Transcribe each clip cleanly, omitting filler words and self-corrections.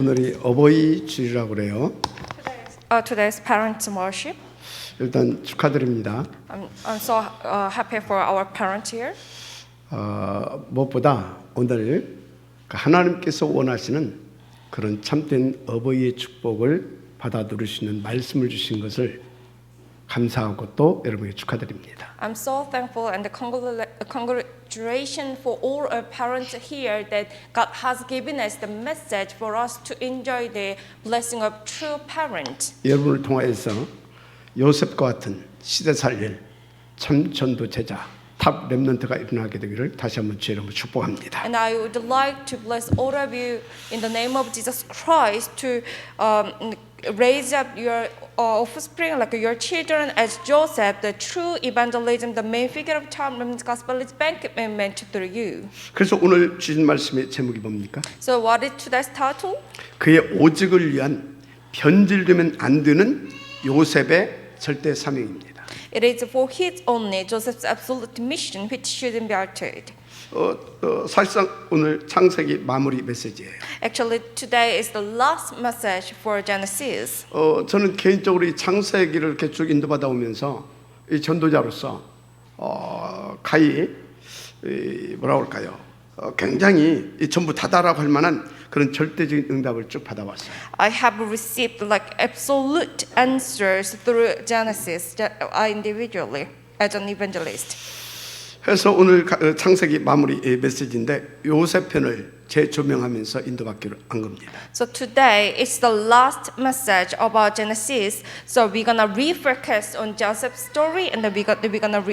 오늘이 어버이 주일이라고 그래요. Today's parents' worship. 일단 축하드립니다. I'm so happy for our parents here. 무엇보다 오늘 하나님께서 원하시는 그런 참된 어버이의 축복을 받아 누릴 수 있는 말씀을 주신 것을 감사하고 또 여러분에게 축하드립니다. I'm so thankful and congratulations for all our parents here that God has given us the message for us to enjoy the blessing of true parents. 여러분을 통하여서 요셉과 같은 시대 살릴 참 전도 제자 탑 렘넌트가 일어나게 되기를 다시 한번 주의 이름으로 축복합니다. And I would like to bless all of you in the name of Jesus Christ to raise up your offspring, like your children, as Joseph, the true evangelism, the main figure of time remnant gospel is meant through you. 그래서 오늘 주신 말씀의 제목이 뭡니까? So what is today's title? 그의 오직을 위한 변질되면 안 되는 요셉의 절대 사명입니다. It is for his only, Joseph's absolute mission, which shouldn't be altered. 사실상 오늘 창세기 마무리 메시지예요. Actually, today is the last message for Genesis. 저는 개인적으로 이 창세기를 이렇게 쭉 인도받아 오면서 이 전도자로서 가히 뭐라고 할까요? 굉장히 굉장히 다다라고 할 만한 그런 절대적인 응답을 쭉 받아왔어요. I have received like absolute answers through Genesis individually as an evangelist. 그래서 오늘 창세기 마무리 메시지인데 요셉 편을 재조명하면서 인도받기로 한 겁니다. So today is the last message about Genesis. So we're gonna refocus on Joseph's story, and then we're gonna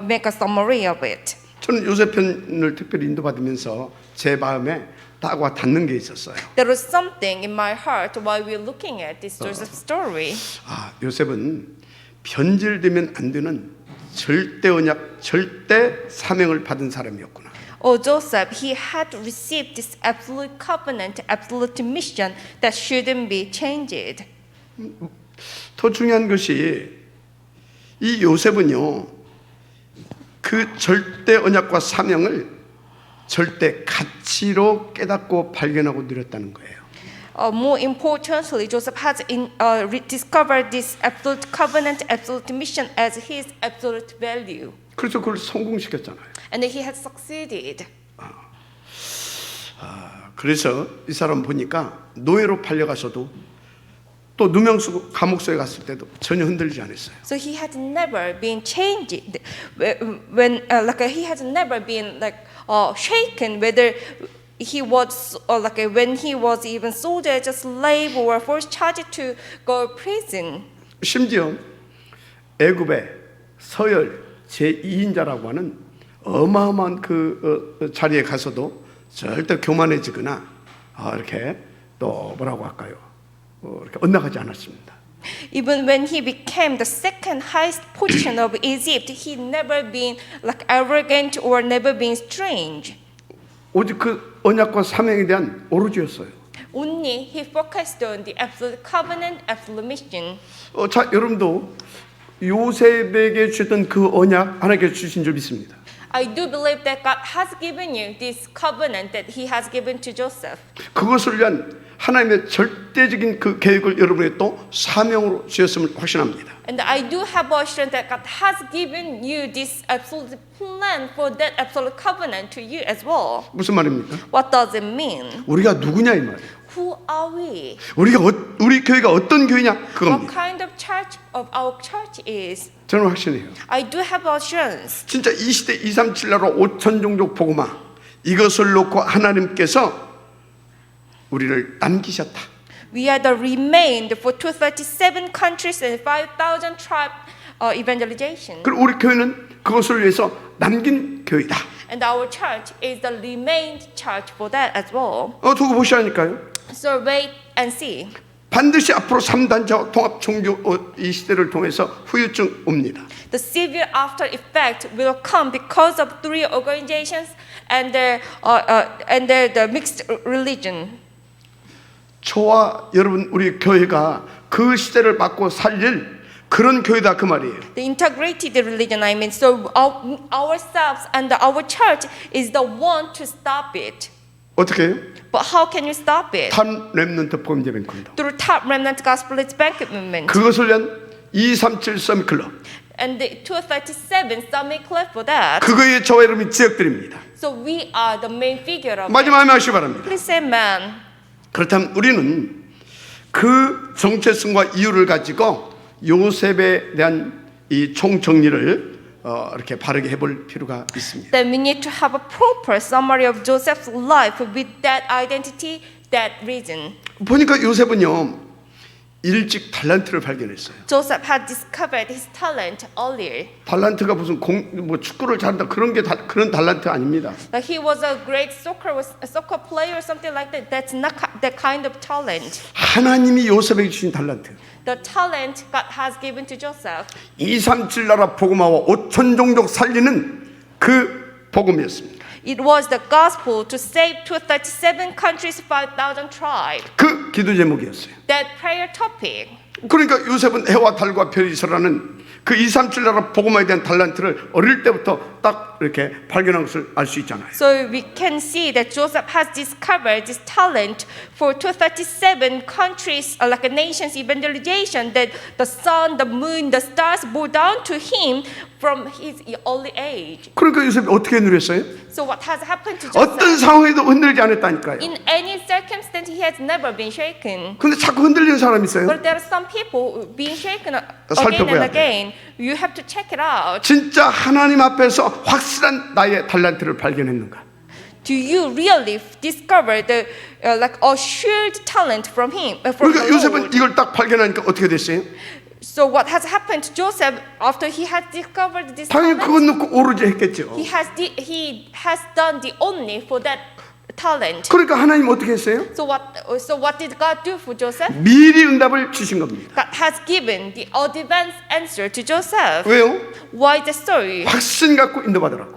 make a summary of it. 저는 요셉 편을 특별히 인도받으면서 제 마음에 딱 닿는 게 있었어요. There was something in my heart while we're looking at this Joseph story. 요셉은 변질되면 안 되는 절대 언약, 절대 사명을 받은 사람이었구나. Oh, Joseph, he had received this absolute covenant, absolute mission that shouldn't be changed. 더 중요한 것이 이 요셉은요, 그 절대 언약과 사명을 절대 가치로 깨닫고 발견하고 누렸다는 거예요. More importantly, Joseph has discovered this absolute covenant, absolute mission as his absolute value. 그래서 그걸 성공시켰잖아요. And he has succeeded. 그래서 이 사람 보니까 노예로 팔려가서도 또 누명쓰고 감옥소에 갔을 때도 전혀 흔들리지 않았어요. So he had never been changed when he has never been shaken whether he was when he was even sold as a slave or forced charged to go to prison. 심지어 애굽의 서열 제2인자라고 하는 어마어마한 그 자리에 가서도 절대 교만해지거나 이렇게 또 뭐라고 할까요? 이렇게 엇나가지 않았습니다. Even when he became the second highest position of Egypt, he never been arrogant or never been strange. 오직 그 언약과 사명에 대한 오로지였어요. Only he focused on the absolute covenant, absolute mission. 자, 여러분도 요셉에게 주셨던 그 언약 하나님께 주신 줄 믿습니다. I do believe that God has given you this covenant that He has given to Joseph. 그것을 위한 하나님의 절대적인 그 계획을 여러분에게 또 사명으로 주셨음을 확신합니다. And I do have assurance that God has given you this absolute plan for that absolute covenant to you as well. 무슨 말입니까? What does it mean? 우리가 누구냐 이 말이에요. Who are we? 우리 교회가 어떤 교회냐 What 그겁니다. kind of church of our church is? 저는 확신해요. I do have assurance. 진짜 이 시대 237 나라 5천 종족 복음화 이것을 놓고 하나님께서 우리를 남기셨다. We are the remained for 237 countries and 5,000 tribe evangelization. 그리고 우리 교회는 그것을 위해서 남긴 교회다. And our church is the remained church for that as well. 두고 보시라니까요. So wait and see. 반드시 앞으로 3단자 통합 종교 이 시대를 통해서 후유증 옵니다. The severe after effect will come because of three organizations and the mixed religion. 저와 여러분 우리 교회가 그 시대를 막고 살릴 그런 교회다 그 말이에요. The integrated religion, I mean, so ourselves and our church is the one to stop it. 어떻게 해요? But how can you stop it? 탑 렘넌트 복음 예배 클럽. Through Top Remnant Gospel Banquet Movement. 그것을 위한 237 서밋 클럽. And the 237 Summit Club for that. 그거에 저와 여러분이 지역들입니다. So we are the main figure of it. 마지막에 하시기 바랍니다. Please say amen. 그렇다면 우리는 그 정체성과 이유를 가지고 요셉에 대한 이 총정리를 이렇게 바르게 해볼 필요가 있습니다. Then we need to have a proper summary of Joseph's life with that identity, that reason. 보니까 요셉은요 일찍 달란트를 발견했어요. Joseph had discovered his talent earlier. 달란트가 무슨 뭐 축구를 잘한다 그런 게 그런 달란트 아닙니다. Like he was a great soccer player or something like that. That's not that kind of talent. 하나님이 요셉에게 주신 달란트. The talent God has given to Joseph. 237 나라 복음화와 5천 종족 살리는 그 복음이었습니다. It was the gospel to save 237 countries, 5,000 tribes. 그 기도 제목이었어요. That prayer topic. 그러니까 요셉은 해와 달과 별이서라는 그 237 나라 복음화에 대한 달란트를 어릴 때부터 딱 이렇게 발견한 것을 알 수 있잖아요. So we can see that Joseph has discovered this talent for 237 countries, like a nation's evangelization, that the sun, the moon, the stars bow down to him from his early age. 그러니까 요셉이 어떻게 누렸어요? So what has happened to 어떤 Joseph? 상황에도 흔들리지 않았다니까요. In any circumstance, he has never been shaken. 근데 자꾸 흔들리는 사람이 있어요. But there are some people being shaken again 살펴봐야 and again. You have to check it out. 진짜 하나님 앞에서 확실한 나의 달란트를 발견했는가? Do you really discover the like assured talent from him? From 그러니까 the 요셉은 Lord? 이걸 딱 발견하니까 어떻게 됐어요? So what has happened to Joseph after he has discovered this 당연히 talent? 그것 놓고 오로지 했겠죠. He has done the only for that talent. 그러니까 하나님 어떻게 했어요? So what did God do for Joseph? 미리 응답을 주신 겁니다. God has given the advanced answer to Joseph. 왜요? Why the story? 확신 갖고 인도받으라고.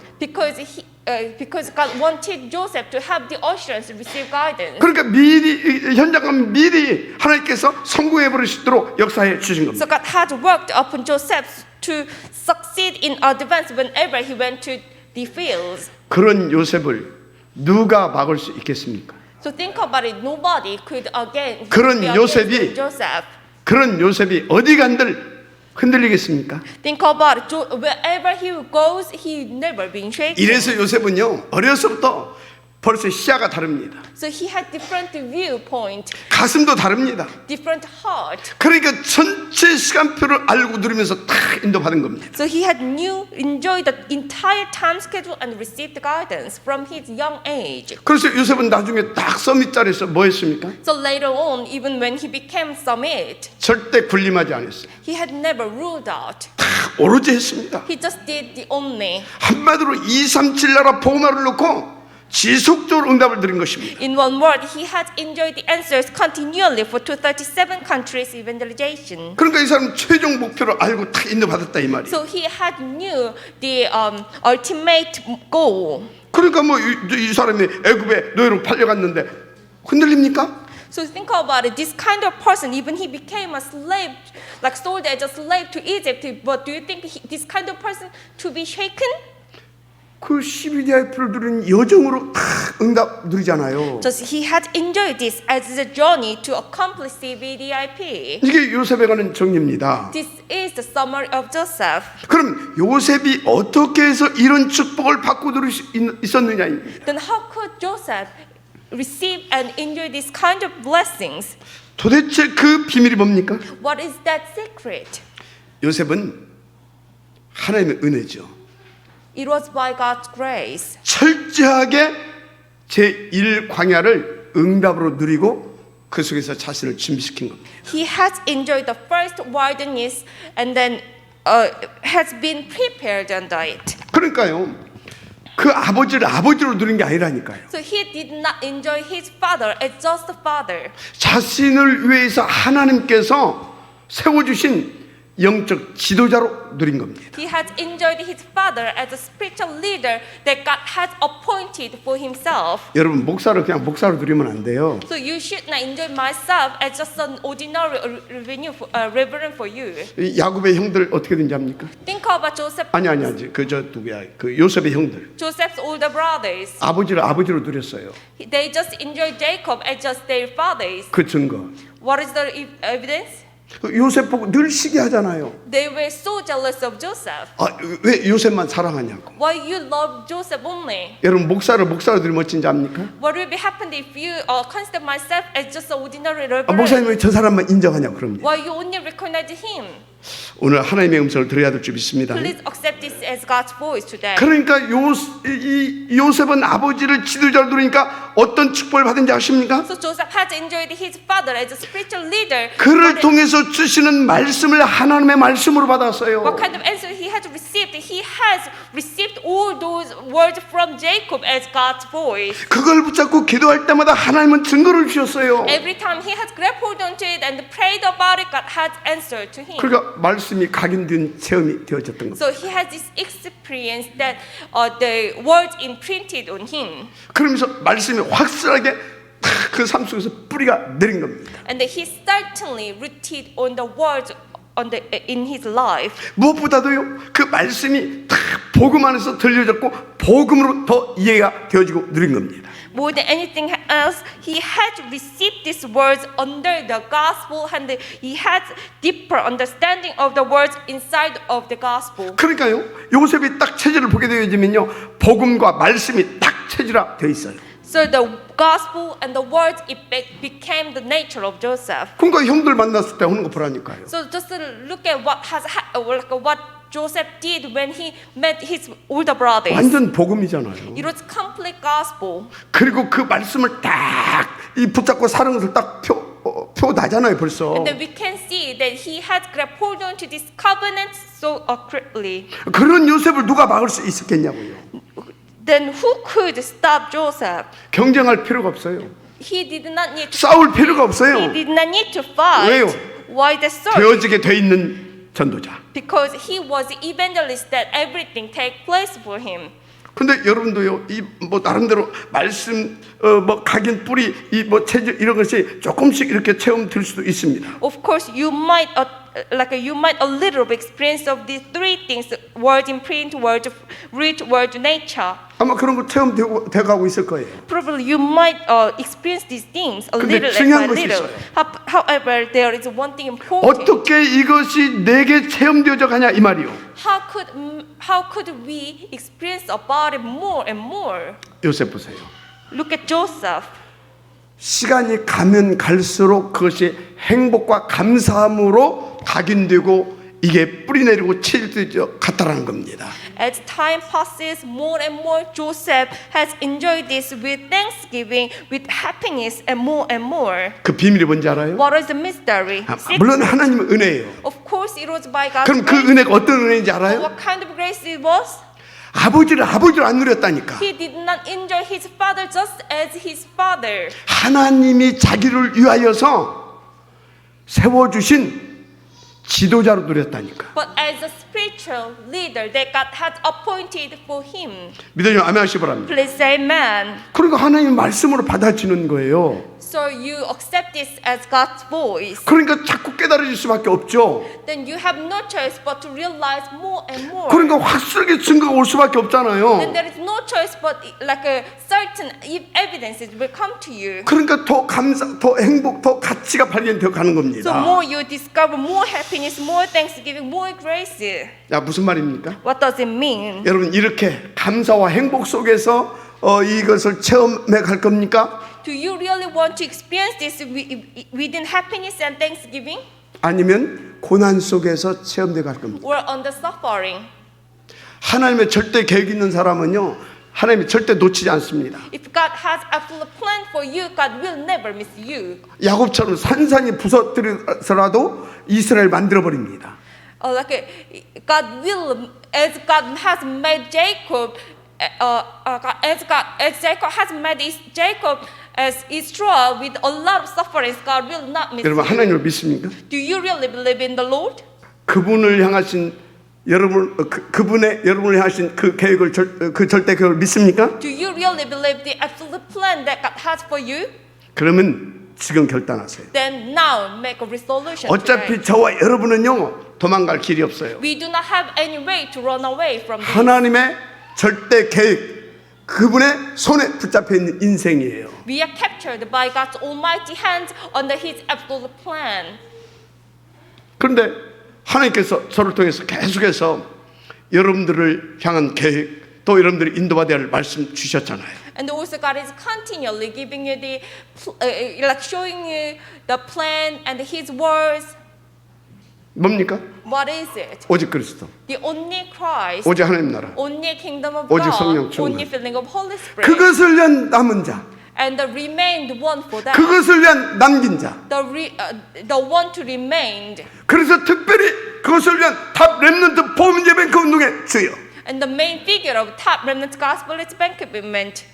Because God wanted Joseph to have the assurance to receive guidance. 그러니까 미리 현장 가면 미리 하나님께서 성공해 버리시도록 역사해 주신 겁니다. So God had worked upon Joseph to succeed in advance whenever he went to the fields. 그런 요셉을 누가 막을 수 있겠습니까? So think about it. Nobody could again. 그런 be 요셉이 against Joseph. 그런 요셉이 어디 간들 흔들리겠습니까? Think about it. Wherever he goes, he never been shaken. 이래서 요셉은요 어려서부터 벌써 시야가 다릅니다. So he had different viewpoint, 가슴도 다릅니다. different heart. 그러니까 전체 시간표를 알고 누리면서 다 인도받은 겁니다. So he had enjoyed the entire time schedule and received guidance from his young age. 그래서 요셉은 나중에 딱 서밋 자리에서 뭐 했습니까? So later on, even when he became summit, 절대 군림하지 않았어요. he had never ruled out. 다 오로지 했습니다. He just did the only. 한마디로 237 나라 복음화를 놓고 지속적으로 응답을 드린 것입니다. In one word, he had enjoyed the answers continually for 237 countries evangelization. 그러니까 이 사람은 최종 목표를 알고 다 인도받았다 이 말이에요. So he had knew the ultimate goal. 그러니까 뭐 이 사람이 애굽에 노예로 팔려갔는데 흔들립니까? So think about it. This kind of person, even he became a slave, like sold as a slave to Egypt. But do you think this kind of person to be shaken? 그 CBDIP를 누린 여정으로 다 응답 누리잖아요. Just he had enjoyed this as a journey to accomplish CBDIP. 이게 요셉에 관한 정리입니다. This is the summary of Joseph. 그럼 요셉이 어떻게 해서 이런 축복을 받고 누릴 수 있었느냐입니다. Then how could Joseph receive and enjoy this kind of blessings? 도대체 그 비밀이 뭡니까? What is that secret? 요셉은 하나님의 은혜죠. It was by God's grace. 철저하게 제1 광야를 응답으로 누리고 그 속에서 자신을 준비시킨 겁니다. He has enjoyed the first wilderness and then has been prepared under it. 그러니까요. 그 아버지를 아버지로 누린 게 아니라니까요. So he did not enjoy his father as just a father. 자신을 위해서 하나님께서 세워주신 영적 지도자로 누린 겁니다. He has enjoyed his father as a spiritual leader that God has appointed for himself. 여러분 목사를 그냥 목사로 누리면 안 돼요. So you should not enjoy myself as just an ordinary reverend for you. 이 야곱의 형들 어떻게 된지 압니까? Think about Joseph. 아니 그저 누구야? 그 요셉의 형들 Joseph's older brothers. 아버지를 아버지로 누렸어요. They just enjoyed Jacob as just their fathers. 그 증거. What is the evidence? 요셉 보고 늘 시기하잖아요. They were so jealous of Joseph. 왜 요셉만 사랑하냐고. Why you love Joseph only? 여러분 목사로 누리면 어쩐지 압니까? What will be happen if you consider myself as just an ordinary 목사님 reverend? 왜 저 사람만 인정하냐고 그럽니다. Why you only recognize him? 오늘 하나님의 음성을 들어야 될 줄 믿습니다. Please accept this as God's voice today. 그러니까 요셉은 아버지를 지도자로 누리니까 어떤 축복을 받은지 아십니까? So Joseph has enjoyed his father as a spiritual leader. 그를 통해서 주시는 말씀을 하나님의 말씀으로 받았어요. What kind of answer he has received? He has received all those words from Jacob as God's voice. 그걸 붙잡고 기도할 때마다 하나님은 증거를 주셨어요. Every time he has grabbed hold onto it and prayed about it, God has answered to him. 그러니까 말씀이 각인된 체험이 되어졌던 겁니다. So he has this experience that the words imprinted on him. 그러면서 말씀이 확실하게 그 삶 속에서 뿌리가 내린 겁니다. And he certainly rooted on the words in his life. 무엇보다도요, 그 말씀이 다 복음 안에서 들려졌고 복음으로 더 이해가 되어지고 누린 겁니다. More than anything else, he had received these words under the gospel and he had deeper understanding of the words inside of the gospel. 그러니까요, 요셉이 딱 체질을 보게 되어지면요, 복음과 말씀이 딱 체질화 되어 있어요. So the gospel and the words it became the nature of Joseph. 그러니까 형들 만났을 때 하는 거 보라니까요. So just look at what Joseph did when he met his older brothers. 완전 복음이잖아요. It was complete gospel. 그리고 그 말씀을 딱 이 붙잡고 사는 것을 딱 표나잖아요 벌써. And then we can see that he had grabbed hold on to this covenant so accurately. 그런 요셉을 누가 막을 수 있었겠냐고요. Then who could stop Joseph? 경쟁할 필요가 없어요. He did not need to 싸울 필요가 없어요. He did not need to fight. 왜요? Why the sword? 되어지게 돼 있는 전도자. Because he was the evangelist that everything take place for him. 근데 여러분도요, 이 뭐 나름대로 말씀 뭐 각인 뿌리 이 뭐 체질 이런 것이 조금씩 이렇게 체험 될 수도 있습니다. Of course, you might a little bit experience of these three things: word imprint, word root, word nature. 아마 그런 거 체험되고 돼가고 있을 거예요. Probably you might experience these things a 근데 little 중요한 by 것이 little. 있어요. However, there is one thing important. 어떻게 이것이 내게 체험되어져 가냐 이 말이요. How could we experience about it more and more? 요셉 보세요. Look at Joseph. 시간이 가면 갈수록 그것이 행복과 감사함으로 각인되고 이게 뿌리 내리고 체질되어 갔다라는 겁니다. As time passes, more and more Joseph has enjoyed this with thanksgiving, with happiness, and more. 그 비밀이 뭔지 알아요? What is the mystery? 물론 하나님의 은혜예요. Of course, it was by God's 그럼 그 grace. 은혜가 어떤 은혜인지 알아요? What kind of grace it was? 아버지를 안 누렸다니까. He did not enjoy his father just as his father. 하나님이 자기를 위하여서 세워주신 지도자로 누렸다니까. But as a spiritual leader that God had appointed for him. 믿으시면 아멘 하시기 바랍니다. Please say amen. 그러니까 하나님의 말씀으로 받아지는 거예요. So you accept this as God's voice. 그러니까 자꾸 깨달아질 수밖에 없죠. Then you have no choice but to realize more and more. 그러니까 확실하게 증거가 올 수밖에 Then 없잖아요. there is no choice but like a certain evidences will come to you. 그러니까 더 감사, 더 행복, 더 가치가 발견되어 가는 So 겁니다. more you discover more happiness, more thanksgiving, more grace. 야, 무슨 말입니까? What does it mean? 여러분 이렇게 감사와 행복 속에서 이것을 체험해 갈 겁니까? Do you really want to experience this within happiness and thanksgiving, 아니면 고난 속에서 체험돼 갈 겁니까? or under suffering? 하나님의 절대 계획 있는 사람은요, 하나님이 절대 놓치지 않습니다. If God has a full plan for you, God will never miss you. 야곱처럼 산산이 부서뜨려서라도 이스라엘 만들어 버립니다. God will, as God has made Jacob, as Jacob has made Jacob as Israel with a lot of sufferings, God will not miss 여러분 you. 하나님을 믿습니까? Do you really believe in the Lord? 그분을 향하신 그분의 여러분을 향하신 그 계획을 그 절대 계획을 믿습니까? Do you really believe the absolute plan that God has for you? 그러면 지금 결단하세요. Then now make a resolution. 어차피 today. 저와 여러분은요 도망갈 길이 없어요. We do not have any way to run away from this. 하나님의 절대 계획, 그분의 손에 붙잡혀 있는 인생이에요. We are captured by God's almighty hand under His absolute plan. 그런데 하나님께서 저를 통해서 계속해서 여러분들을 향한 계획, 또 여러분들이 인도받아야 할 말씀 주셨잖아요. And also God is continually giving you the, like showing you the plan and His words. 뭡니까? What is it? 오직 그리스도, The only Christ, 오직 하나님 나라, only kingdom of 오직 성령 God, 충만. only filling of Holy Spirit, 그것을 위한 남은 자, and the remained one for that. 그것을 위한 남긴 자. The one to remain. 그래서 특별히 그것을 위한 탑 렘넌트 보험예배 그 운동의 주요. And the main figure of Top Remnant Gospel is banquetment.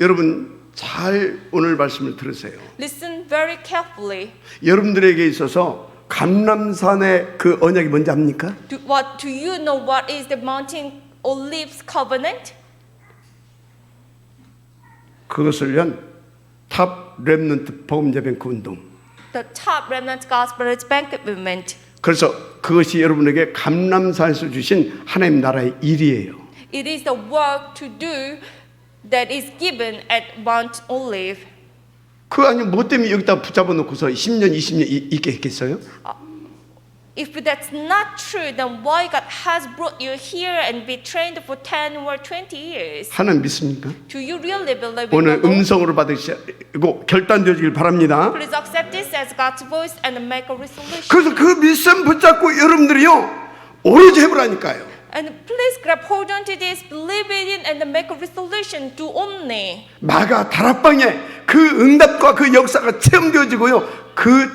여러분 잘 오늘 말씀을 들으세요. Listen very carefully. 여러분들에게 있어서 감람산의 그 언약이 뭔지 압니까? Do you know what is the Mountain Olives covenant? 그것을 위한 탑 렘넌트 보험예배 그 운동. The Top Remnant Gospel is banquetment. 그래서 그것이 여러분에게 감람산에서 주신 하나님 나라의 일이에요. It is the work to do that is given at Mount Olive. 그 아니면 뭐 때문에 여기다 붙잡아 놓고서 10년, 20년 있게 했겠어요? If that's not true, then why God has brought you here and be trained for 10 or 20 years? 하나님 믿습니까? Do you really believe in 오늘 the Lord? 음성으로 받으시고 결단되어지길 바랍니다. Please accept this as God's voice and make a resolution. 그래서 그 믿음 붙잡고 여러분들이요 오로지 해보라니까요. And please grab hold on to this, believe in it, and make a resolution. Do only. 마가 다락방에 그 응답과 그 역사가 체험되어지고요 그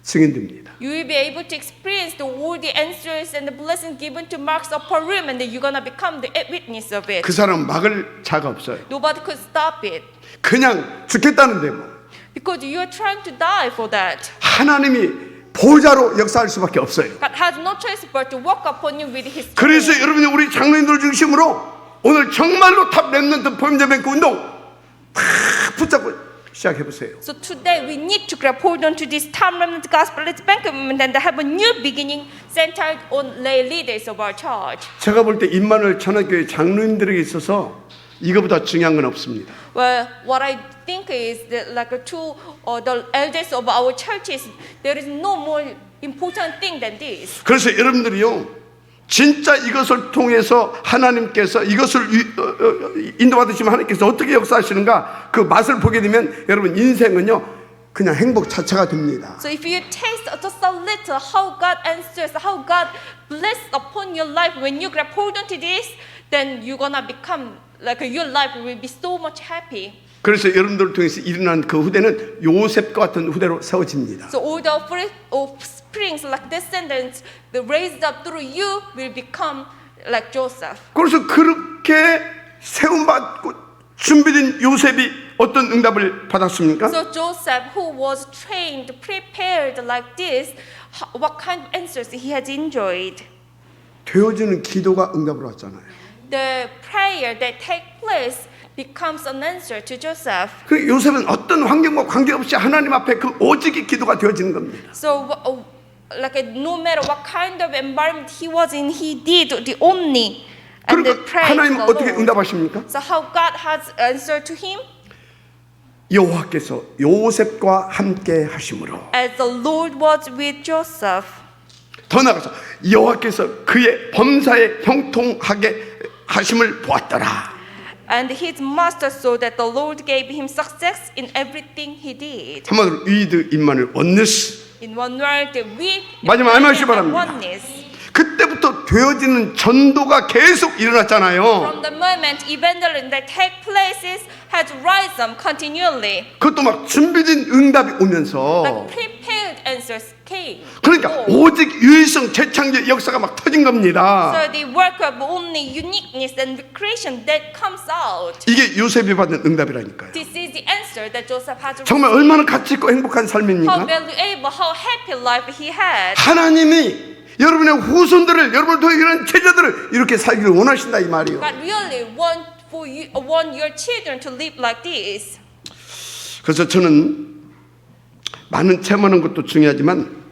증인됩니다. You will be able to experience all the answers and the blessings given to Mark's upper room, and then you're gonna become the witness of it. 그 사람 막을 자가 없어요. Nobody could stop it 그냥 죽겠다는데 뭐 because you are trying to die for that. 하나님이 보좌로 역사할 수밖에 없어요. God has no choice but to walk upon you with His 그래서 Spirit. 여러분이 우리 장로님들 중심으로 오늘 정말로 탑 렘넌트 보험예배 운동 다 붙잡고 시작해 보세요. So today we need to grab hold on to this Time Remnant Gospel banquetment and have a new beginning centered on lay leaders of our church. 제가 볼 때 임마누엘 천하교회 장로님들에게 있어서 이거보다 중요한 건 없습니다. Well, what I think is that like to the elders of our churches, there is no more important thing than this. 그래서 여러분들이요 진짜 이것을 통해서 하나님께서 이것을 인도받으시면 하나님께서 어떻게 역사하시는가 그 맛을 보게 되면 여러분 인생은요 그냥 행복 자체가 됩니다. So if you taste just a little how God answers, how God bless upon your life when you grab hold onto this, then you're gonna become like your life will be so much happy. 그래서 여러분들을 통해서 일어난 그 후대는 요셉과 같은 후대로 세워집니다. So all the offsprings like descendants, the raised up through you will become like Joseph. 그래서 그렇게 세움받고 준비된 요셉이 어떤 응답을 받았습니까? So Joseph, who was trained, prepared like this, what kind of answers he has enjoyed? 되어지는 기도가 응답으로 왔잖아요. The prayer that take place becomes an answer to Joseph. 그 요셉은 어떤 환경과 관계없이 하나님 앞에 그 오직의 기도가 되어지는 겁니다. So like no matter what kind of environment he was in, he did the only and the 그러니까 prayer to 하나님 the 어떻게 Lord. 응답하십니까? So how God has answered to him? 여호와께서 요셉과 함께 하심으로 As the Lord was with Joseph. 더 나아가서 여호와께서 그의 범사에 형통하게 하심을 보았더라. And his master saw that the Lord gave him success in everything he did. 한마디로 위드 임마누엘 원네스. In one word, the with 마지막 알마시 바랍니다. oneness. 그때부터 되어지는 전도가 계속 일어났잖아요. From the moment evangelism that take places has risen continually. 그것도 막 준비된 응답이 오면서 Like prepared answers came. 그러니까 오직 유일성 재창조의 역사가 막 터진 겁니다. So the work of only uniqueness and recreation that comes out. 이게 요셉이 받은 응답이라니까요. This is the answer that Joseph has 정말 received. 얼마나 가치 있고 행복한 How 삶입니까? valuable, how happy life he had. 하나님이 여러분의 후손들을, 여러분을 통해 이런 제자들을 이렇게 살기를 원하신다 이 말이요. God really want your children to live like this. 그래서 저는 많은 체험하는 것도 중요하지만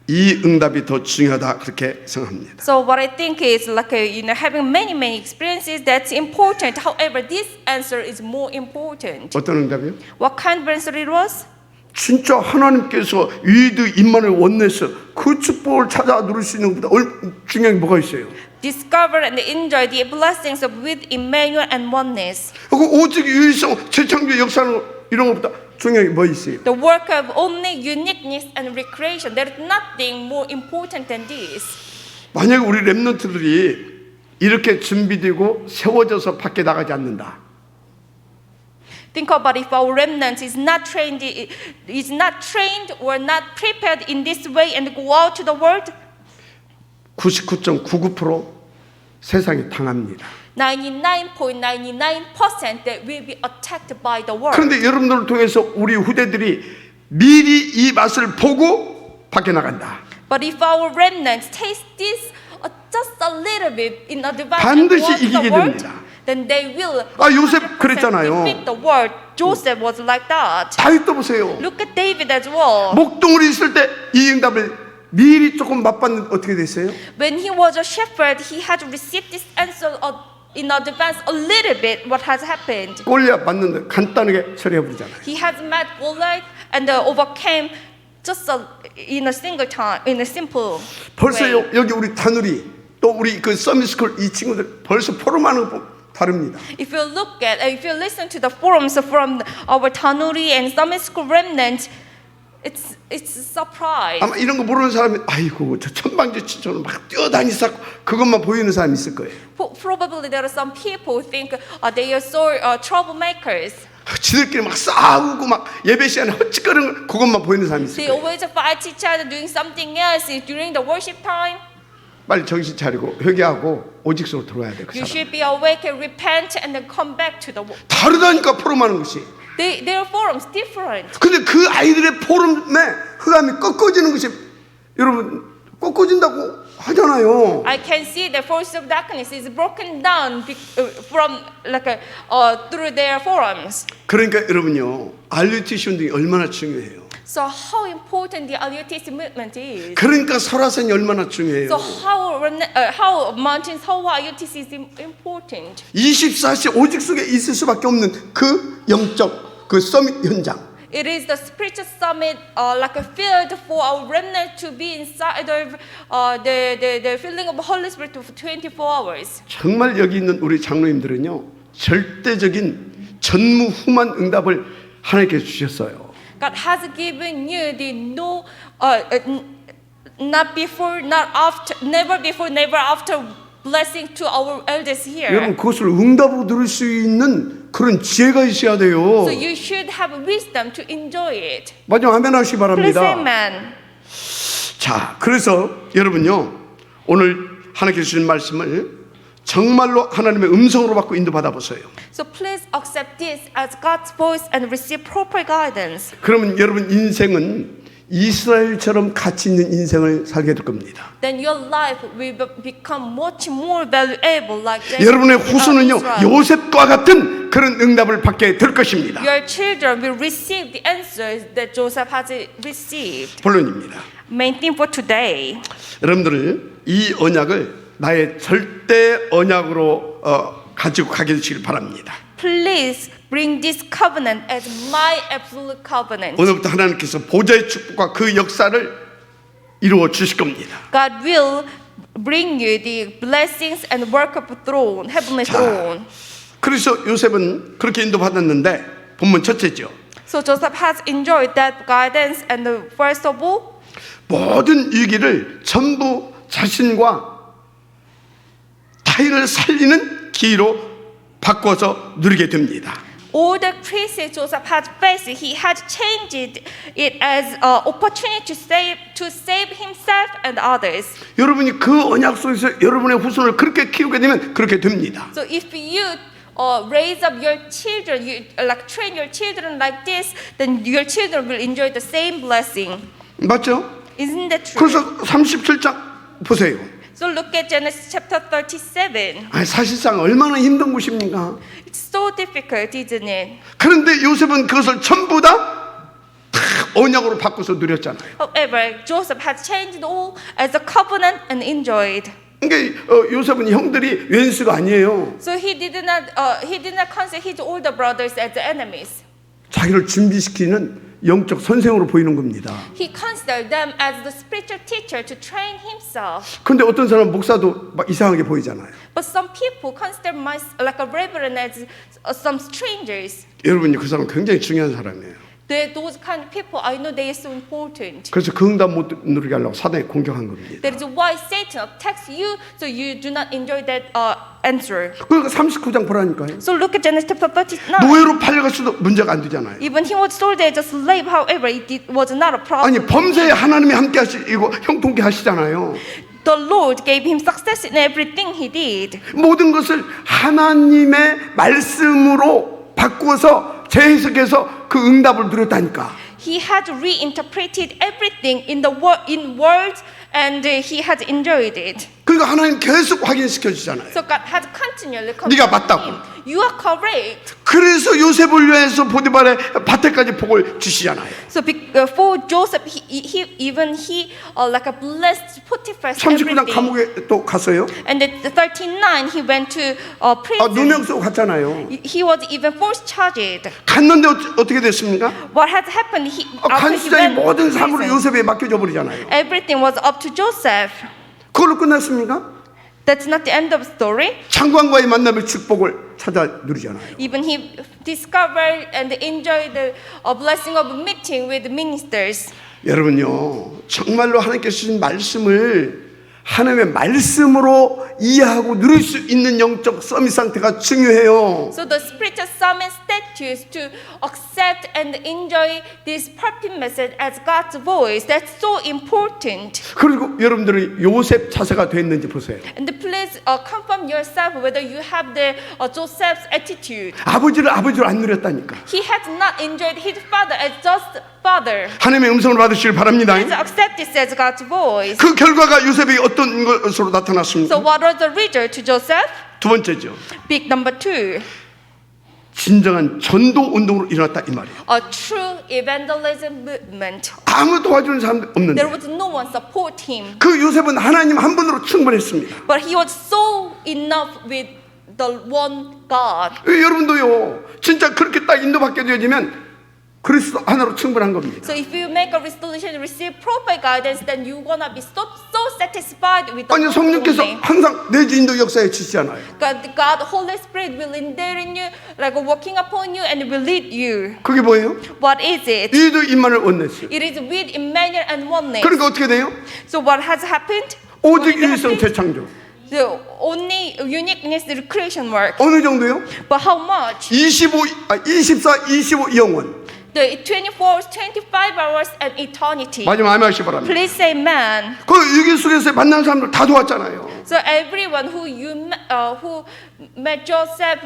이 응답이 더 중요하다 그렇게 생각합니다. So what I think is like having many experiences that's important. However, this answer is more important. 어떤 응답이요? What kind of answer it was? 진짜 하나님께서 위드 임마누엘 원네스 그 축복을 찾아 누릴 수 있는 것보다 중요한 게 뭐가 있어요? Discover and enjoy the blessings of with Emmanuel and oneness. 그 오직 유일성, 재창조 역사는 이런 것보다 중요한 게 뭐 있어요? The work of only uniqueness and recreation. There is nothing more important than this. 만약 우리 렘넌트들이 이렇게 준비되고 세워져서 밖에 나가지 않는다. Think about if our remnant is not trained or not prepared in this way and go out to the world. 99.99% 세상이 당합니다. 99.99% that will be attacked by the world. 그런데 여러분들을 통해서 우리 후대들이 미리 이 맛을 보고 밖에 나간다. But if our remnants taste this just a little bit in advance 반드시 and go to 이기게 the world, 됩니다. then they will 아, 요셉 100% 그랬잖아요. defeat the world. Joseph was like that. 다윗도 보세요. Look at David as well. 목동울이 있을 때 이 응답을 미리 조금 맛봤는데 어떻게 됐어요? When he was a shepherd, he had received this answer in advance a little bit. What has happened? 골리앗 맞는데 간단하게 처리해버리잖아요. He has met Goliath and overcame just in a single time, in a simple 벌써 way. 여기 우리 다누리 또 우리 그 서밋스쿨 이 친구들 벌써 포럼하는 거 다릅니다. If you listen to the forums from our Tanuri and Summit School remnant, it's a surprise. 아마 이런 거 모르는 사람이 아이고 저 천방지축처럼 막 뛰어다니서 그것만 보이는 사람이 있을 거예요. Probably there are some people who think they are so troublemakers. 지들끼리 막 싸우고 막 예배 시간에 헛짓거리는 그것만 보이는 사람이 있을 They 거예요. always fight each other doing something else during the worship time. 빨리 정신 차리고 회개하고 오직으로 들어와야 돼. 그 You 사람. should be awake and repent and then come back to the world. 다르다니까 포럼하는 것이. Their forums different. 근데 그 아이들의 포럼에 흑암이 꺾어지는 것이 여러분 꺾어진다고 하잖아요. I can see the force of darkness is broken down from through their forums. 그러니까 여러분요 RUTC 운동이 얼마나 중요해요. So how important the RUTC movement is. 그러니까 설화산이 얼마나 중요해요. So how mountains, how RUTC is important. 24시 오직 속에 있을 수밖에 없는 그 영적 그 서밋 현장. It is the spiritual summit, like a field for our remnant to be inside of the feeling of Holy Spirit for 24 hours. 정말 여기 있는 우리 장로님들은요 절대적인 전무후무한 응답을 하나님께서 주셨어요. God has given you the not before, not after, never before, never after blessing to our elders here. 여러분 그것을 응답으로 들을 수 있는 그런 지혜가 있어야 돼요. So you should have wisdom to enjoy it. 마지막 아멘 하시기 Please 바랍니다. amen. 자, 그래서 여러분요 오늘 하나님께서 주신 말씀을 정말로 하나님의 음성으로 받고 인도받아 보세요. So please accept this as God's voice and receive proper guidance. 그러면 여러분 인생은 이스라엘처럼 가치 있는 인생을 살게 될 겁니다. Then your life will become much more valuable like that. 여러분의 후손은요 요셉과 같은 그런 응답을 받게 될 것입니다. Your children will receive the answers that Joseph has received. 본론입니다. Main thing for today. 여러분들을 이 언약을 나의 절대 언약으로 가지고 가게 되시길 바랍니다. Please bring this covenant as my absolute covenant. 오늘부터 하나님께서 보좌의 축복과 그 역사를 이루어 주실 겁니다. God will bring you the blessings and work of throne, heavenly throne. 그래서 요셉은 그렇게 인도받았는데 본문 첫째죠. So Joseph has enjoyed that guidance, and first of all, 모든 위기를 전부 자신과 타인을 살리는 기회로 바꿔서 누리게 됩니다. all the crises Joseph had faced, he had changed it as an opportunity to save himself and others. 여러분이 그 언약 속에서 여러분의 후손을 그렇게 키우게 되면 그렇게 됩니다. So if you raise up your children, you train your children like this, then your children will enjoy the same blessing. 맞죠? Isn't that true? 그래서 37장 보세요. So look at Genesis chapter 37. 아니, 사실상 얼마나 힘든 곳입니까? It's so difficult, isn't it? 그런데 요셉은 그것을 전부 다 언약으로 바꿔서 누렸잖아요. However, Joseph had changed all as a covenant and enjoyed. 그러니까 요셉은 형들이 왼수가 아니에요. So he did not consider his older brothers as enemies. 자기를 준비시키는 영적 선생으로 보이는 겁니다. He considered them as the spiritual teacher to train himself. 근데 어떤 사람 목사도 막 이상하게 보이잖아요. But some people consider like a reverend as some strangers. 여러분이 그 사람 굉장히 중요한 사람이에요. Those kind of people, I know they are so important. 그래서 그 응답 못 누리게 하려고 사단이 공격한 겁니다. That is why Satan attacks you, so you do not enjoy that answer. 그러니까 39장 보라니까요. So look at Genesis chapter 39. 노예로 팔려갔어도 문제가 안 되잖아요. Even he was sold as a slave, however, was not a problem. 아니 범죄에 하나님이 함께 하시고 형통케 하시잖아요. The Lord gave him success in everything he did. 모든 것을 하나님의 말씀으로 바꾸어서 재해석해서 그 응답을 누렸다니까. He had reinterpreted everything in words, and he had enjoyed it. 그러니까 하나님 계속 확인시켜 주잖아요. So God had continually 네가 confirmed 맞다고. him. You are correct. 그래서 요셉을 위해서 보디발의 밭에까지 복을 주시잖아요. So for Joseph, he like a blessed Potiphar's 39장 everything. 감옥에 또 갔어요. And at 39, he went to prison. 누명서 갔잖아요. He was even forced charged. 갔는데 어떻게 됐습니까? What had happened? After he 간수장이 went 모든 to 사물을 prison, 요셉에 맡겨줘 버리잖아요. everything was up to Joseph. 그걸로 끝났습니까? That's not the end of the story. 장관과의 만남의 축복을 찾아 누리잖아요. Even he discovered and enjoyed the blessing of meeting with ministers. 여러분요, 정말로 하나님께서 주신 말씀을 하나님의 말씀으로 이해하고 누릴 수 있는 영적 서밋 상태가 중요해요. So the spiritual summit status to accept and enjoy this perfect message as God's voice. That's so important. 그리고 여러분들이 요셉 자세가 됐는지 보세요. And please confirm yourself whether you have the Joseph's attitude. 아버지를 아버지로 안 누렸다니까. He had not enjoyed his father as just father. 하나님의 음성을 받으시길 바랍니다. Please accept this as God's voice. 그 결과가 요셉이 어떤 것으로 나타났습니까? So what was the result to Joseph? 두 번째죠. Big number 2. 진정한 전도 운동으로 일어났다 이 말이에요. A true evangelism movement. 아무 도와주는 사람도 없는데 There was no one support him. 그 요셉은 하나님 한 분으로 충분했습니다. But he was so enough with the one God. 여러분도요, 진짜 그렇게 딱 인도받게 되어지면 그리스도 하나로 충분한 겁니다. So if you make a resolution, receive proper guidance, then you're gonna be so satisfied with the 아니 Lord 성령께서 only. 항상 내주 인도 역사에 지시잖아요. God, Holy Spirit will indwell in you, like working upon you, and will lead you. 그게 뭐예요? What is it? 이도 임만을 원냈어요. It is with Emmanuel and oneness. 그러니까 어떻게 돼요? So what has happened? 오직 What 일성 happened? 재창조. The only uniqueness is the creation work. 어느 정도요? But how much? 24, 25 영원. The 24 hours, 25 hours, and eternity. 마지막 아멘하시 바랍니다. Please say amen. 그 유기 속에서 만난 사람들 다 도왔잖아요. So everyone who met Joseph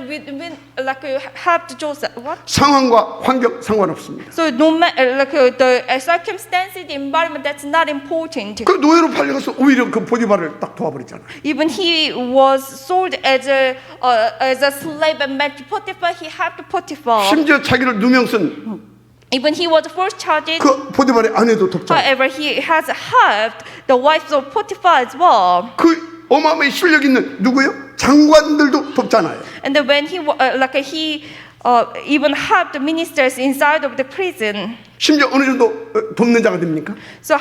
like helped Joseph. What? 상황과 환경 상관없습니다. So no matter like the circumstances, the environment, that's not important. 그 노예로 팔려가서 오히려 그 보디발을 딱 도와버리잖아요. Even he was sold as a slave and met Potiphar, he helped Potiphar. 심지어 자기를 누명쓴 Even he was first charged. 그 보디발의 아내도 돕잖아요. However, he has helped the wives of Potiphar as well. 그 어마어마한 실력 있는 누구요? 장관들도 돕잖아요. And then when he even helped the ministers inside of the prison. 심지어 어느 정도 돕는 자가 됩니까? So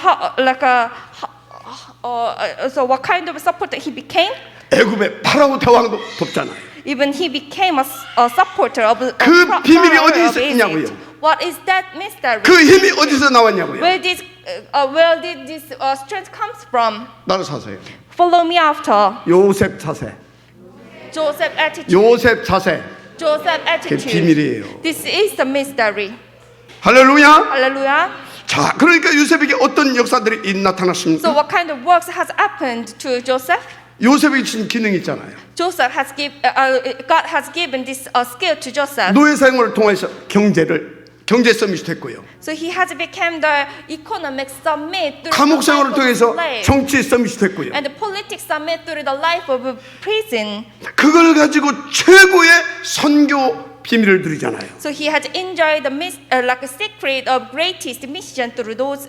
so what kind of support he became? 애굽의 파라오 대왕도 돕잖아요. Even he became a supporter of the 그 비밀이 Pharaoh 어디서 of Egypt. 있냐고요? What is that mystery? 그 힘이 어디서 나왔냐고요? Where did this strength comes from? 나를 사세요. Follow me after. 요셉 자세. Joseph attitude. 요셉 자세. Joseph 그게 attitude. 비밀이에요. This is the mystery. 할렐루야. Hallelujah. 자, 그러니까 요셉에게 어떤 역사들이 나타났습니까? So what kind of works has happened to Joseph? 요셉이 준 기능이 있잖아요. God has given this skill to Joseph. 노예 사용을 통해서 경제 서밋이 됐고요. So he has become the economic summit through 감옥 the 생활을 life of a 통해서 slave, 정치 서밋이 됐고요. and the politics summit through the life of a prison. 그걸 가지고 최고의 선교 비밀을 누리잖아요. So he has enjoyed the like a secret of greatest mission through those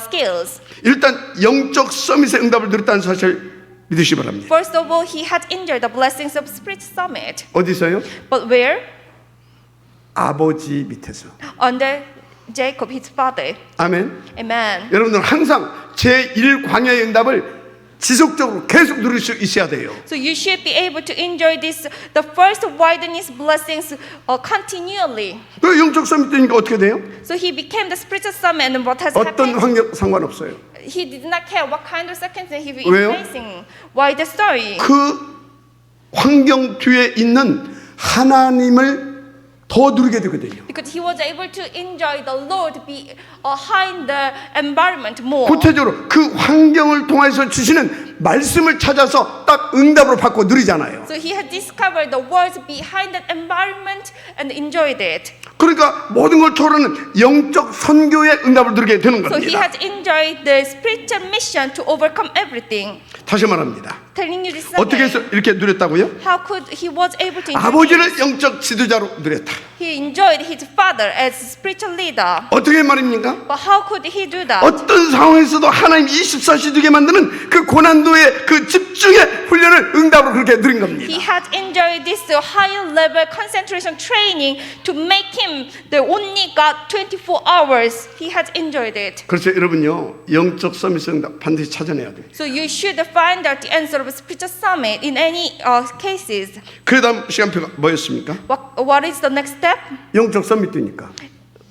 skills. 일단 영적 서밋의 응답을 누렸다는 사실 믿으시기 바랍니다. First of all, he has enjoyed the blessings of Spirit Summit. 어디서요? But where? 아버지 밑에서. Under Jacob, his father. 아멘. Amen. 여러분들 항상 제1광야의 응답을 지속적으로 계속 누릴 수 있어야 돼요. So you should be able to enjoy this, the first wilderness blessings continually. 그 영적 서밋 되니까 어떻게 돼요? So he became the spiritual summit, and what has 어떤 happened? 환경 상관없어요. He did not care what kind of circumstance he was 왜요? facing. Why the story? 그 환경 뒤에 있는 하나님을 더 누리게 되거든요. Because he was able to enjoy the Lord behind the environment more. 구체적으로 그 환경을 통해서 주시는 말씀을 찾아서 딱 응답으로 받고 누리잖아요. So he had discovered the words behind that environment and enjoyed it. 그러니까 모든 걸 초월하는 영적 선교의 응답을 누리게 되는 So he 겁니다. has enjoyed the spiritual mission to overcome everything. 다시 말합니다. Telling you this 어떻게 해서 Sunday, 이렇게 누렸다고요? how could he was able to enjoy 아버지를 영적 지도자로 누렸다. He enjoyed his father as spiritual leader. 어떻게 말입니까? But how could he do that? 어떤 상황에서도 하나님 24시 두게 만드는 그 고난도의 그 집중의 훈련을 응답으로 그렇게 누린 He 겁니다. had enjoyed this higher level concentration training to make him the only God 24 hours. He has enjoyed it. 그래서 여러분요 영적 서밋 응답 반드시 찾아내야 돼요. So you should find out the answer of a spiritual summit in any cases. 그 다음 시간표가 뭐였습니까? What is the next step? 영적 서밋 되니까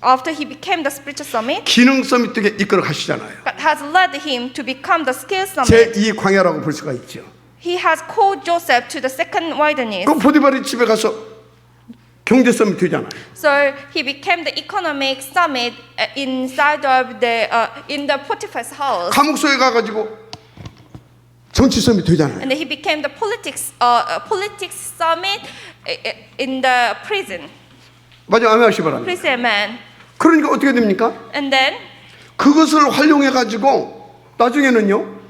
After he became the spiritual summit, 기능 서밋 되게 이끌어 가시잖아요. God has led him to become the skill summit. 제2 광야라고 볼 수가 있죠. He has called Joseph to the second wilderness. 그 보디발이 집에 가서 경제 서밋 되잖아요. So he became the economic summit inside of the in the Potiphar's house, 감옥소에 가가지고 정치 서밋 되잖아요. and he became the politics summit in the prison. 맞아, 아멘하시 바랍니다. Prison man, 그러니까 어떻게 됩니까? and then 그것을 활용해가지고 나중에는요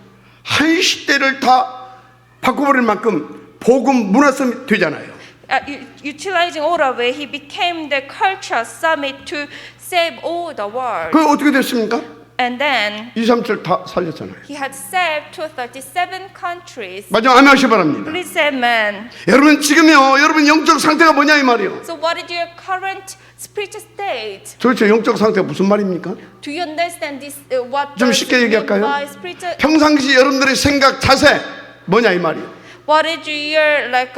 한 시대를 다 바꿔버릴 만큼 복음 문화 서밋 되잖아요. utilizing all of it, he became the culture summit to save all the world. 그 어떻게 됐습니까? And then 2, 3절 다 살렸잖아요. he had saved to 37 countries. 맞아, 아멘하시 바랍니다. Prison man. 여러분 지금요 여러분 영적 상태가 뭐냐 이 말이요. So what is your current spiritual state? 도대체 영적 상태가 무슨 말입니까? Do you understand this? What 좀 does 쉽게 it mean 얘기할까요? by spiritual? 평상시 여러분들의 생각 자세 뭐냐 이 말이요. What is your like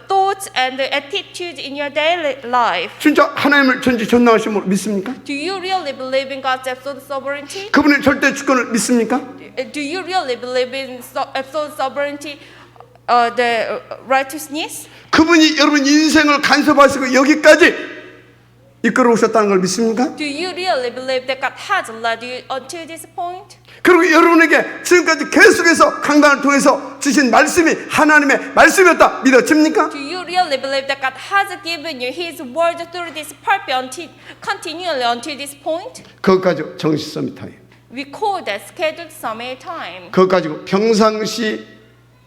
thoughts and attitude in your daily life? 진짜 하나님을 전지전능하심으로 믿습니까? Do you really believe in God's absolute sovereignty? 그분의 절대 주권을 믿습니까? Do you really believe in absolute sovereignty, the righteousness? 그분이 여러분 인생을 간섭하시고 여기까지 이끌어 오셨다는 걸 믿습니까? Do you really believe that God has led you until this point? 그리고 여러분에게 지금까지 계속해서 강단을 통해서 주신 말씀이 하나님의 말씀이었다 믿어집니까? Do you really believe that God has given you His word through this purpose continually until this point? 그것 가지고 정시 서밋 타임. We call that scheduled summit time. 그것 가지고 평상시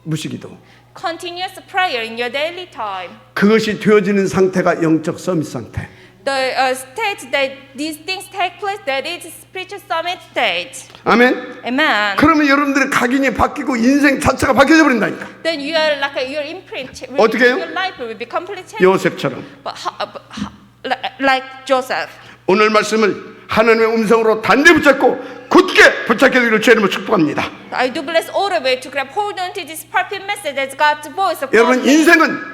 무시기도. Continuous prayer in your daily time. 그것이 되어지는 상태가 영적 서밋 상태. The state that these things take place, that is spiritual summit state. 아멘. Amen. 그러면 여러분들의 각인이 바뀌고 인생 자체가 바뀌어 버린다니까. Then you are like your imprint. 어떻게 해요? Your life will be completely changed. 요셉처럼 But like Joseph. 오늘 말씀을 하나님의 음성으로 단대 붙잡고 굳게 붙잡게 되기를 주님을 축복합니다. I do bless all of it to grab hold onto this perfect message as God's voice. 여러분 인생은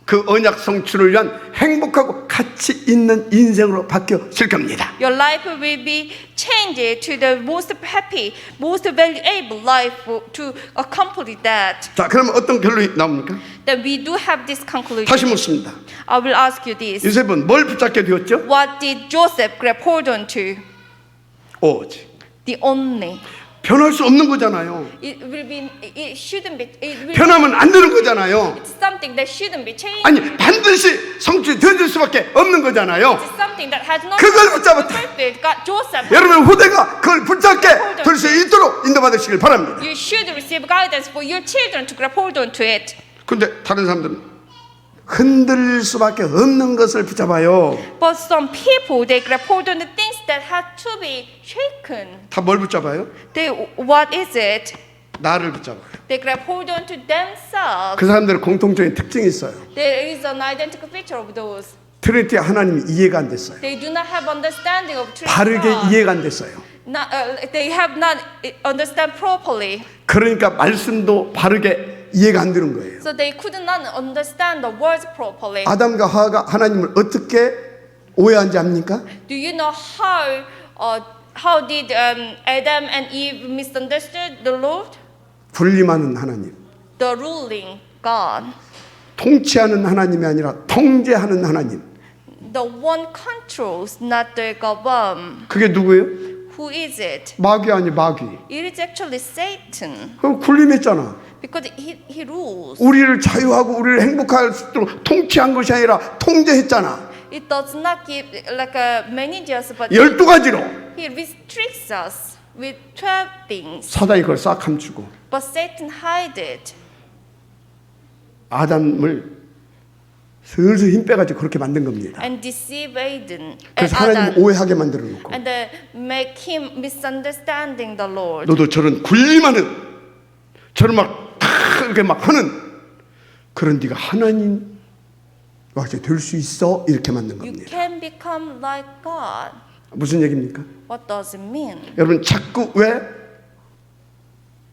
그 언약 성취를 위한 행복하고 가치 있는 인생으로 바뀌어질 겁니다. Your life will be changed to the most happy, most valuable life to accomplish that. 자, 그러면 어떤 결론이 나옵니까? Then we do have this conclusion. 다시 묻습니다. I will ask you this. 요셉은 뭘 붙잡게 되었죠? What did Joseph grab hold onto? 오직 The only. 변할 수 없는 거잖아요. It will be. It shouldn't be. It will. 변하면 안 되는 거잖아요. It's something that shouldn't be changed. 아니 반드시 성취되어질 수밖에 없는 거잖아요. It's something that has not. 그걸 붙잡았다. fulfilled. God, Joseph. 여러분 후대가 그걸 붙잡게 될 수 있도록 인도받으시길 바랍니다. You should receive guidance for your children to grab hold onto it. 근데 다른 사람들은 흔들릴 수밖에 없는 것을 붙잡아요. But some people they grab hold on the things that have to be shaken. 다 뭘 붙잡아요? What is it? 나를 붙잡아요. They grab hold onto themselves. 그 사람들은 공통적인 특징이 있어요. There is an identical picture of those. 트리니티 하나님이 이해가 안 됐어요. They do not have understanding of truth. 바르게 이해가 안 됐어요. They have not understand properly. 그러니까 말씀도 바르게 이해가 안 되는 거예요. So they could not understand the words properly. 아담과 하와가 하나님을 어떻게 오해한지 압니까? Do you know how did Adam and Eve misunderstood the Lord? 군림하는 하나님, The ruling God. 통치하는 하나님이 아니라 통제하는 하나님. The one controls, not the govern. 그게 누구예요? Who is it? 마귀 아니 마귀. It is actually Satan. 그럼 군림했잖아. Because he rules. 우리를 자유하고 우리를 행복할 수 있도록 통치한 것이 아니라 통제했잖아. It does not give like manage us, but 12가지로 he restricts us with 12 things. 사단이 그걸 싹 감추고 But Satan hide it 아담을 슬슬 힘 빼가지고 그렇게 만든 겁니다. and deceive Adam. 그래서 하나님을 오해하게 만들어 놓고 And make him misunderstanding the Lord. 너도 저런 군림하는 저런 막 이렇게 막 하는 그런 네가 하나님 와서 될 수 있어 이렇게 만든 You 겁니다. can become like God. 무슨 얘기입니까? What does it mean? 여러분 자꾸 왜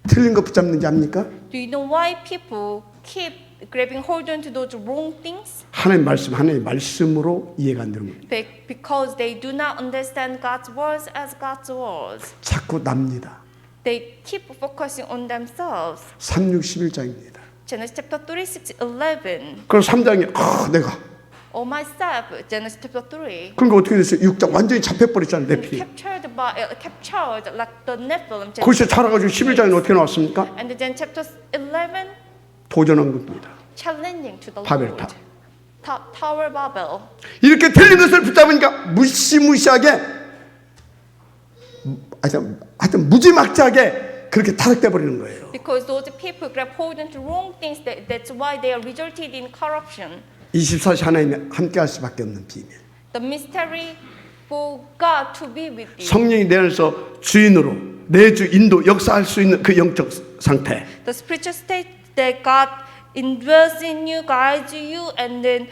틀린 거 붙잡는지 압니까? Do you know why people keep grabbing hold onto those wrong things? 하나님 말씀으로 이해가 안 되는 겁니다. Because they do not understand God's words as God's words. 자꾸 납니다. They keep focusing on themselves. 3, 6, 11장입니다. Genesis chapter 3, 6, 11. 그럼 3장에 내가 Or myself, Genesis chapter 3. 그러니까 어떻게 됐어요? 6장 완전히 잡혀버렸잖아요. 내 피. Captured like the Nephilim. 거기서 자라가지고 11장에 어떻게 나왔습니까? And then chapter 11, 도전한 겁니다. challenging to the 바벨탑. Lord. Tower Babel. 이렇게 틀린 것을 붙잡으니까 무시무시하게 하여튼 무지막지하게 그렇게 타락돼 버리는 거예요. Because those people grab hold into wrong things, that's why they are resulted in corruption. 24시 하나님이 함께 할 수밖에 없는 비밀. The mystery for God to be with you. 성령이 내 안에서 주인으로 내주 인도 역사할 수 있는 그 영적 상태. The spiritual state that God indwells in you, guides you, and then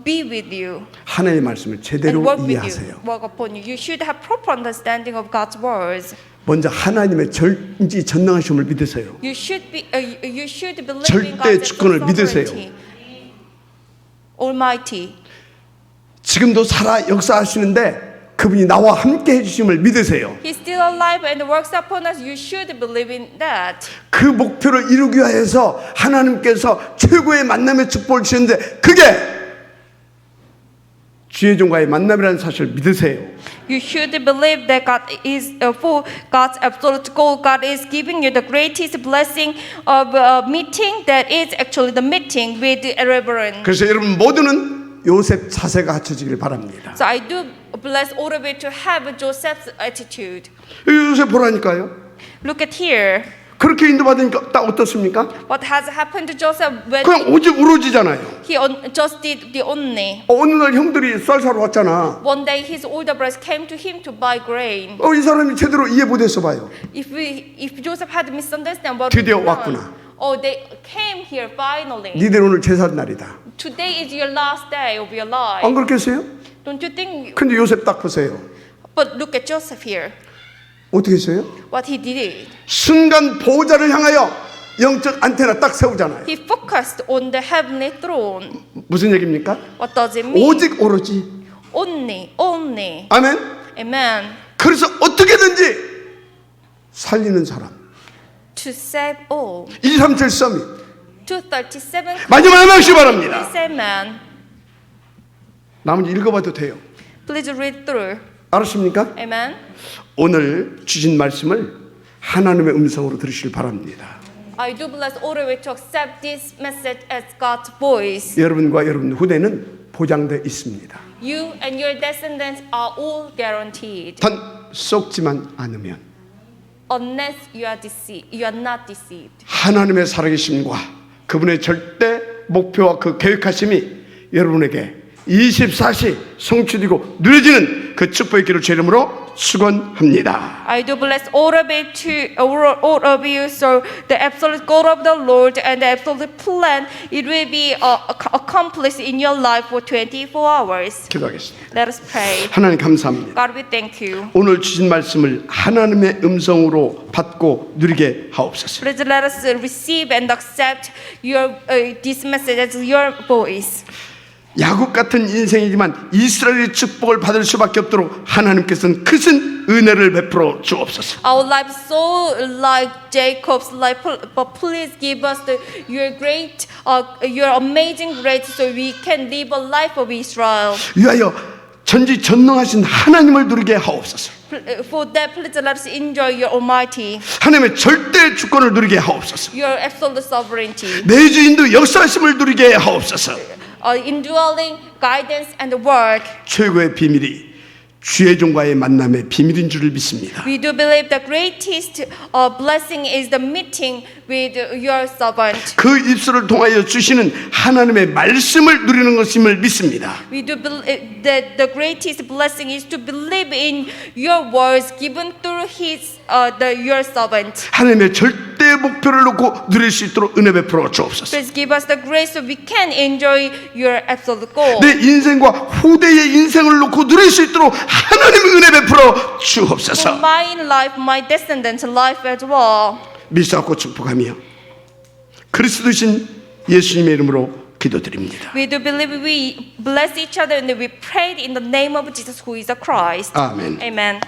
be with you. 하나님의 말씀을 And 제대로 work with you, 이해하세요. work upon you. You should have proper understanding of God's words. 먼저 하나님의 전지전능하심을 믿으세요. You should believe in 절대 God's 주권을 믿으세요. sovereignty. Almighty. 지금도 살아 역사하시는데 그분이 나와 함께 해주심을 믿으세요. He's still alive and works upon us. You should believe in that. 그 목표를 이루기 위해서 하나님께서 최고의 만남의 축복을 주시는데 그게 주의 종과의 만남이라는 사실을 믿으세요. You should believe that God is for God's absolute goal. God is giving you the greatest blessing of meeting that is actually the meeting with the reverend. 그래서 여러분 모두는 요셉 자세가 갖춰지길 바랍니다. So I do bless all of you to have Joseph's attitude. 요셉 보라니까요. Look at here. 그렇게 인도받으니까 딱 어떻습니까? What has happened to Joseph when 그냥 오직 우러지잖아요. he just did the only. 어느 날 형들이 쌀 사러 왔잖아. One day his older brothers came to him to buy grain. 이 사람이 제대로 이해 못했어 봐요. If Joseph had misunderstood what 드디어 was going 왔구나. on, oh, they came here finally. 니들 오늘 제사 날이다. Today is your last day of your life. 안 그렇겠어요? Don't you think? 근데 요셉 딱 보세요. But look at Joseph here. 어떻게 했어요? What he did. 순간 보호자를 향하여 영적 안테나 딱 세우잖아요. He focused on the heavenly throne. 무슨 얘기입니까? What does it mean? 오직 오로지. Only. 아멘. Amen. 그래서 어떻게든지 살리는 사람. To save all. 237 서밋. 237. 마지막 명시 바랍니다. Please, amen. 나머지 읽어봐도 돼요. Please read through. 알았습니까? Amen. 오늘 주신 말씀을 하나님의 음성으로 들으시길 바랍니다. I do bless all of you to accept this message as God's voice. 여러분과 여러분 후대는 보장되어 있습니다. You and your descendants are all guaranteed, 단 썩지만 않으면 unless you are not deceived. 하나님의 살아계심과 그분의 절대 목표와 그 계획하심이 여러분에게 24시 성취되고 누려지는 그 축복의 길을 주 이름으로 축원합니다. I do bless all of you, so the absolute goal of the Lord and the absolute plan, it will be accomplished in your life for 24 hours. 기도하겠습니다. Let us pray. 하나님 감사합니다. God, we thank you. 오늘 주신 말씀을 하나님의 음성으로 받고 누리게 하옵소서. Please let us receive and accept this message as your voice. 야곱 같은 인생이지만 이스라엘의 축복을 받을 수밖에 없도록 하나님께서는 크신 은혜를 베풀어 주옵소서. Our life is so like Jacob's life, but please give us your great, your amazing grace, so we can live a life of Israel. 위하여 전지전능하신 하나님을 누리게 하옵소서. For that, please let us enjoy your Almighty, 하나님의 절대 주권을 누리게 하옵소서. your absolute sovereignty, 내 주인도 역사하심을 누리게 하옵소서. indwelling guidance and work. 최고의 비밀이 주의 종과의 만남의 비밀인 줄을 믿습니다. We do believe the greatest blessing is the meeting with your servant. 그 입술을 통하여 주시는 하나님의 말씀을 누리는 것임을 믿습니다. We do believe that the greatest blessing is to believe in your words given through your servant. 하나님의 절대 목표를 놓고 누릴 수 있도록 은혜 베풀어 주옵소서. Please give us the grace so we can enjoy your absolute goal. 내 인생과 후대의 인생을 놓고 누릴 수 있도록 하나님의 은혜 베풀어 For 주옵소서. my life, my descendants' life as well. 믿사옵고 축복하며 그리스도신 예수님의 이름으로 기도드립니다. We do believe we bless each other and we pray in the name of Jesus who is the Christ. 아멘. Amen.